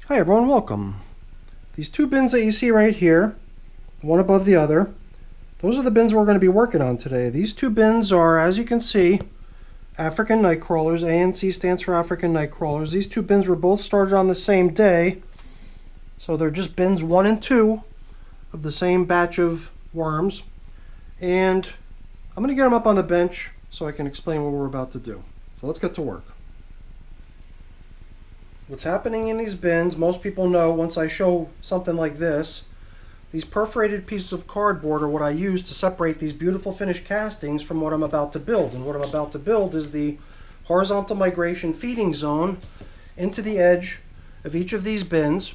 Hi everyone, welcome. These two bins that you see right here, one above the other, those are the bins we're going to be working on today. These two bins are, as you can see, African nightcrawlers. ANC stands for African nightcrawlers. These two bins were both started on the same day, so they're just bins 1 and 2 of the same batch of worms. And I'm going to get them up on the bench so I can explain what we're about to do. So let's get to work. What's happening in these bins, most people know once I show something like this, these perforated pieces of cardboard are what I use to separate these beautiful finished castings from what I'm about to build. And what I'm about to build is the horizontal migration feeding zone into the edge of each of these bins.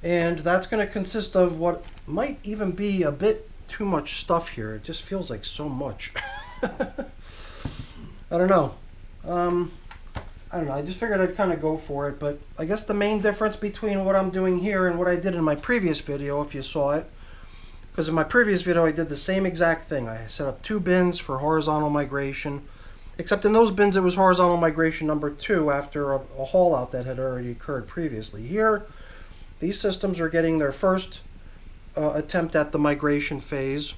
And that's going to consist of what might even be a bit too much stuff here. It just feels like so much. I don't know. I just figured I'd kind of go for it, but I guess the main difference between what I'm doing here and what I did in my previous video, if you saw it, because in my previous video I did the same exact thing. I set up 2 bins for horizontal migration, except in those bins it was horizontal migration number 2 after a haul out that had already occurred previously. Here, these systems are getting their first attempt at the migration phase.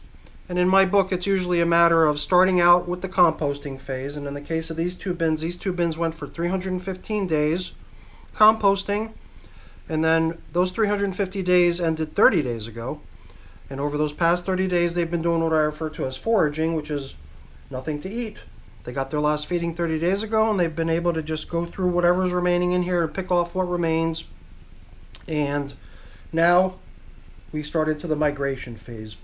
And in my book, it's usually a matter of starting out with the composting phase. And in the case of these two bins went for 315 days composting. And then those 350 days ended 30 days ago. And over those past 30 days, they've been doing what I refer to as foraging, which is nothing to eat. They got their last feeding 30 days ago, and they've been able to just go through whatever's remaining in here and pick off what remains. And now we start into the migration phase.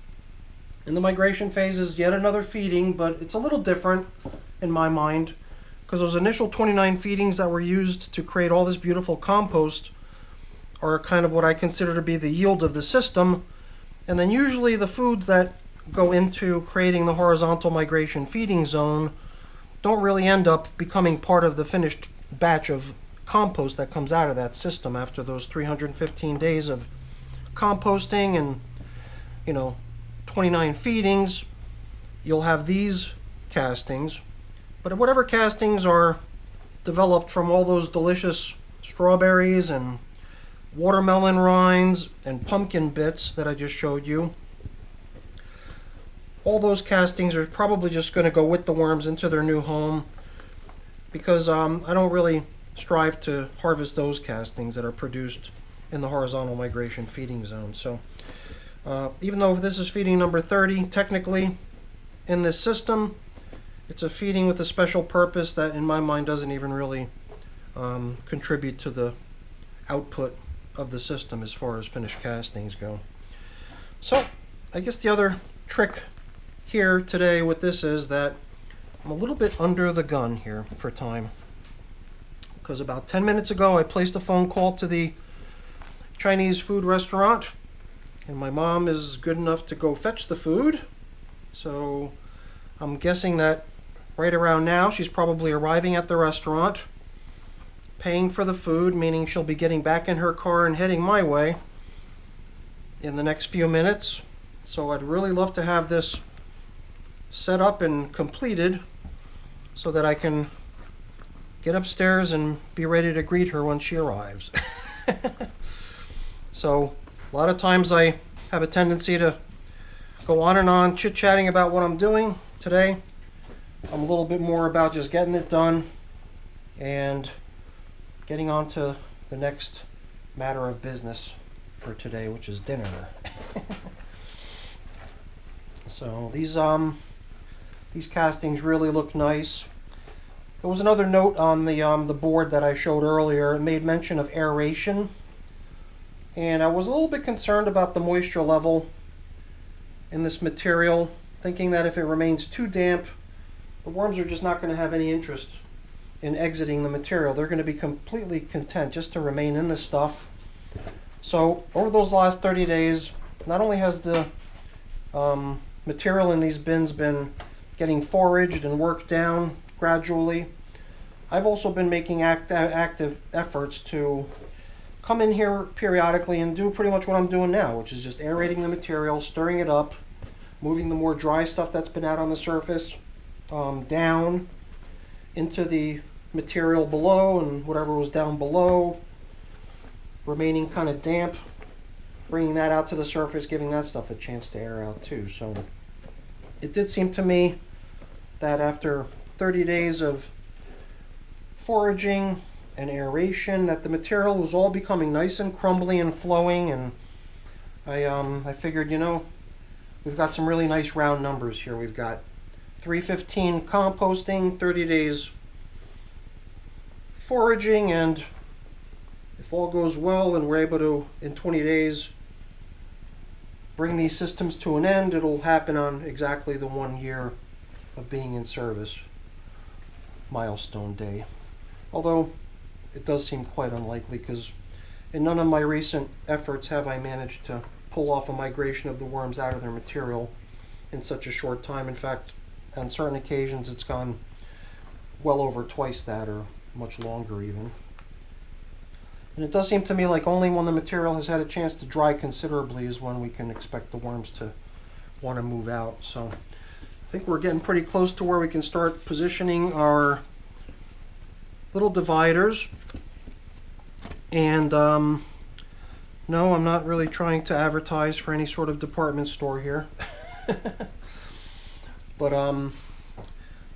And the migration phase is yet another feeding, but it's a little different in my mind because those initial 29 feedings that were used to create all this beautiful compost are kind of what I consider to be the yield of the system. And then usually the foods that go into creating the horizontal migration feeding zone don't really end up becoming part of the finished batch of compost that comes out of that system after those 315 days of composting and, 29 feedings. You'll have these castings, but whatever castings are developed from all those delicious strawberries and watermelon rinds and pumpkin bits that I just showed you, all those castings are probably just going to go with the worms into their new home because I don't really strive to harvest those castings that are produced in the horizontal migration feeding zone. So even though this is feeding number 30, technically in this system, it's a feeding with a special purpose that in my mind doesn't even really contribute to the output of the system as far as finished castings go. So I guess the other trick here today with this is that I'm a little bit under the gun here for time, because about 10 minutes ago I placed a phone call to the Chinese food restaurant, and my mom is good enough to go fetch the food. So I'm guessing that right around now she's probably arriving at the restaurant, paying for the food, meaning she'll be getting back in her car and heading my way in the next few minutes. So I'd really love to have this set up and completed so that I can get upstairs and be ready to greet her when she arrives. So a lot of times I have a tendency to go on and on chit-chatting about what I'm doing. Today, I'm a little bit more about just getting it done and getting on to the next matter of business for today, which is dinner. So these castings really look nice. There was another note on the board that I showed earlier. It made mention of aeration. And I was a little bit concerned about the moisture level in this material, thinking that if it remains too damp, the worms are just not going to have any interest in exiting the material. They're going to be completely content just to remain in this stuff. So over those last 30 days, not only has the material in these bins been getting foraged and worked down gradually, I've also been making active efforts to come in here periodically and do pretty much what I'm doing now, which is just aerating the material, stirring it up, moving the more dry stuff that's been out on the surface down into the material below and whatever was down below, remaining kind of damp, bringing that out to the surface, giving that stuff a chance to air out too. So it did seem to me that after 30 days of foraging and aeration, that the material was all becoming nice and crumbly and flowing, and I figured, you know, we've got some really nice round numbers here. We've got 315 composting, 30 days foraging, and if all goes well and we're able to, in 20 days, bring these systems to an end, it'll happen on exactly the 1 year of being in service milestone day. Although it does seem quite unlikely, because in none of my recent efforts have I managed to pull off a migration of the worms out of their material in such a short time. In fact, on certain occasions it's gone well over twice that, or much longer even. And it does seem to me like only when the material has had a chance to dry considerably is when we can expect the worms to want to move out. So I think we're getting pretty close to where we can start positioning our little dividers. And no, I'm not really trying to advertise for any sort of department store here. But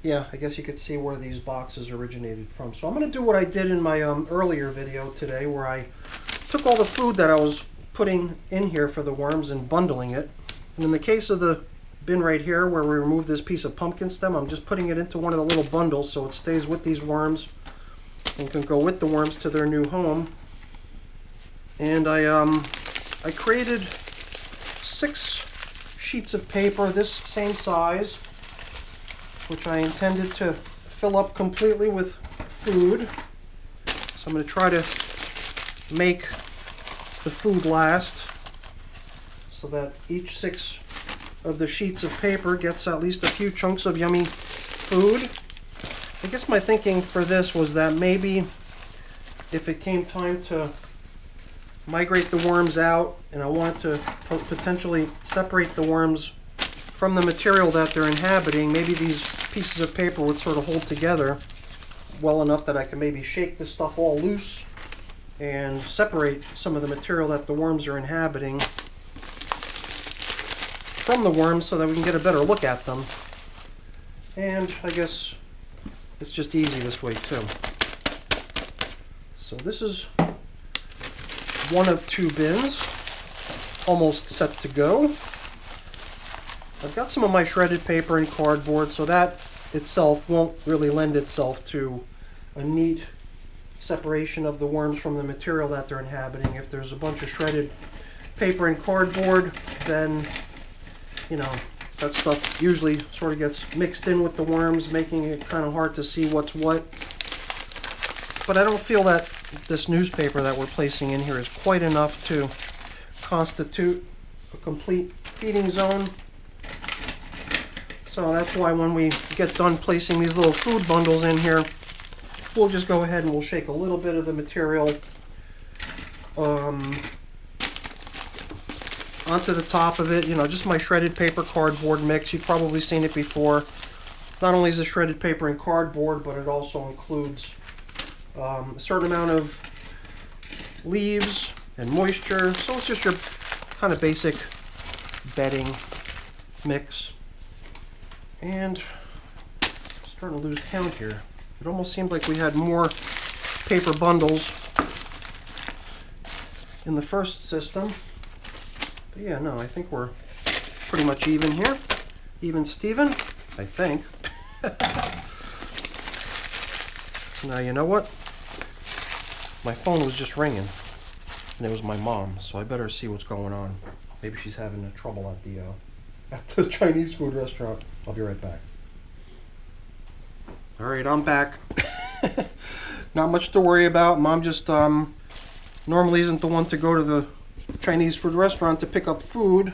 yeah, I guess you could see where these boxes originated from. So I'm going to do what I did in my earlier video today, where I took all the food that I was putting in here for the worms and bundling it. And in the case of the bin right here, where we removed this piece of pumpkin stem, I'm just putting it into one of the little bundles so it stays with these worms and can go with the worms to their new home. And I created 6 sheets of paper this same size, which I intended to fill up completely with food. So I'm going to try to make the food last so that each 6 of the sheets of paper gets at least a few chunks of yummy food. I guess my thinking for this was that maybe if it came time to migrate the worms out and I wanted to potentially separate the worms from the material that they're inhabiting, maybe these pieces of paper would sort of hold together well enough that I can maybe shake this stuff all loose and separate some of the material that the worms are inhabiting from the worms so that we can get a better look at them. And I guess it's just easy this way too. So this is one of 2 bins, almost set to go. I've got some of my shredded paper and cardboard, so that itself won't really lend itself to a neat separation of the worms from the material that they're inhabiting. If there's a bunch of shredded paper and cardboard, then, you know, that stuff usually sort of gets mixed in with the worms, making it kind of hard to see what's what. But I don't feel that this newspaper that we're placing in here is quite enough to constitute a complete feeding zone. So that's why when we get done placing these little food bundles in here, we'll just go ahead and we'll shake a little bit of the material onto the top of it. You know, just my shredded paper cardboard mix. You've probably seen it before. Not only is it shredded paper and cardboard, but it also includes a certain amount of leaves and moisture. So it's just your kind of basic bedding mix. And starting to lose count here. It almost seemed like we had more paper bundles in the first system. But yeah, no, I think we're pretty much even here. Even Steven, I think. So now you know what? My phone was just ringing, and it was my mom, so I better see what's going on. Maybe she's having trouble at the Chinese food restaurant. I'll be right back. All right, I'm back. Not much to worry about. Mom just normally isn't the one to go to the Chinese food restaurant to pick up food.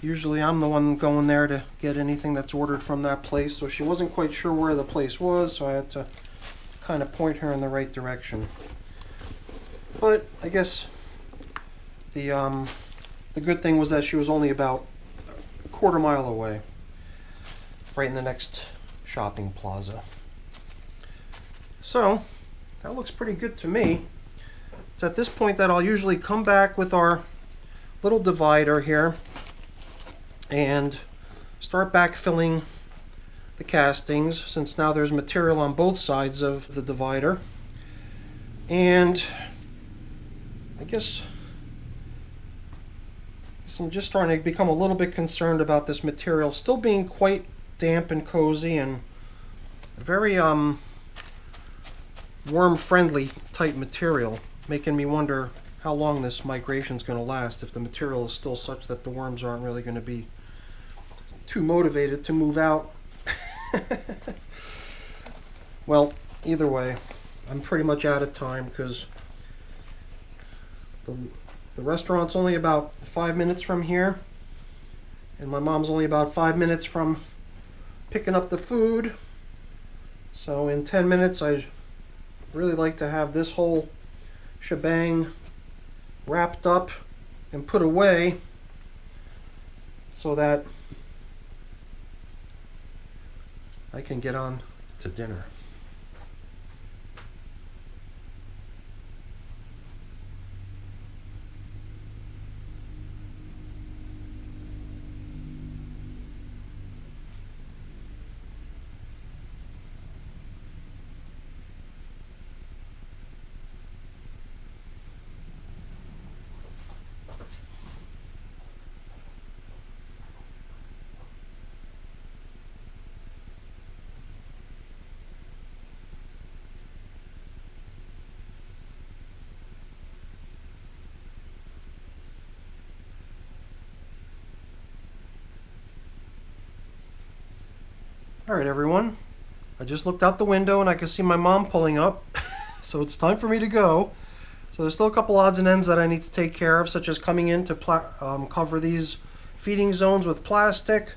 Usually I'm the one going there to get anything that's ordered from that place, so she wasn't quite sure where the place was, so I had to kind of point her in the right direction. But I guess the good thing was that she was only about a quarter mile away, right in the next shopping plaza. So that looks pretty good to me. It's at this point that I'll usually come back with our little divider here and start backfilling the castings, since now there's material on both sides of the divider. And I guess I'm just starting to become a little bit concerned about this material still being quite damp and cozy and very worm-friendly type material, making me wonder how long this migration is going to last if the material is still such that the worms aren't really going to be too motivated to move out. Well, either way, I'm pretty much out of time because the restaurant's only about 5 minutes from here, and my mom's only about 5 minutes from picking up the food. So in 10 minutes, I'd really like to have this whole shebang wrapped up and put away so that I can get on to dinner. Alright everyone, I just looked out the window and I can see my mom pulling up, so it's time for me to go. So there's still a couple odds and ends that I need to take care of, such as coming in to cover these feeding zones with plastic.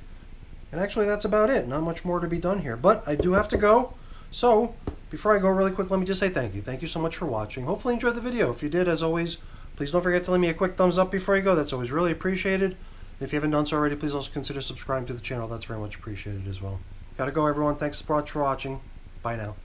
And actually that's about it, not much more to be done here. But I do have to go, so before I go really quick, let me just say thank you. Thank you so much for watching. Hopefully you enjoyed the video. If you did, as always, please don't forget to leave me a quick thumbs up before you go. That's always really appreciated. And if you haven't done so already, please also consider subscribing to the channel. That's very much appreciated as well. Gotta go, everyone. Thanks so much for watching. Bye now.